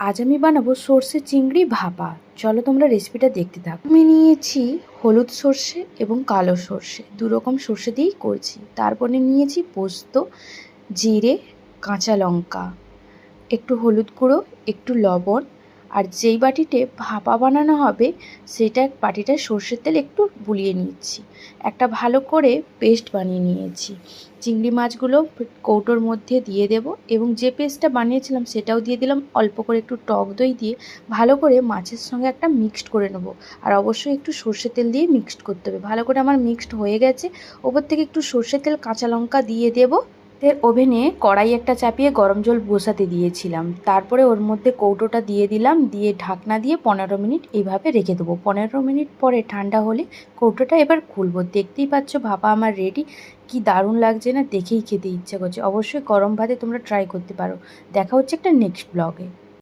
আজ আমি বানাবো সর্ষে চিংড়ি ভাপা। চলো তোমরা রেসিপিটা দেখতে থাকো। আমি নিয়েছি হলুদ সর্ষে এবং কালো সর্ষে, দু রকম সর্ষে দিয়েই করছি। তারপরে নিয়েছি পোস্ত, জিরে, কাঁচা লঙ্কা, একটু হলুদ গুঁড়ো, একটু লবণ, আর যেই বাটিতে ভাপা বানানো হবে সেটা বাটিটায় সর্ষের তেল একটু বুলিয়ে নিচ্ছি। একটা ভালো করে পেস্ট বানিয়ে নিয়েছি। চিংড়ি মাছগুলো কৌটোর মধ্যে দিয়ে দেব এবং যে পেস্টটা বানিয়েছিলাম সেটাও দিয়ে দিলাম। অল্প করে একটু টক দই দিয়ে ভালো করে মাছের সঙ্গে একটা মিক্সড করে নেব। আর অবশ্যই একটু সর্ষের তেল দিয়ে মিক্সড করতে হবে। ভালো করে আমার মিক্সড হয়ে গেছে। ওপর থেকে একটু সর্ষের তেল, কাঁচা লঙ্কা দিয়ে দেবো। ওভেনে কড়াই একটা চাপিয়ে গরম জল বসাতে দিয়েছিলাম। তারপরে ওর মধ্যে কৌটোটা দিয়ে দিলাম, দিয়ে ঢাকনা দিয়ে 15 মিনিট এইভাবে রেখে দেবো। 15 মিনিট পরে ঠান্ডা হলে কৌটোটা এবার খুলবো। দেখতেই পাচ্ছ ভাপা আমার রেডি। কি দারুণ লাগছে না, দেখেই খেতে ইচ্ছে করছে। অবশ্যই গরম ভাতে তোমরা ট্রাই করতে পারো। দেখা হচ্ছে একটা নেক্সট ব্লগে।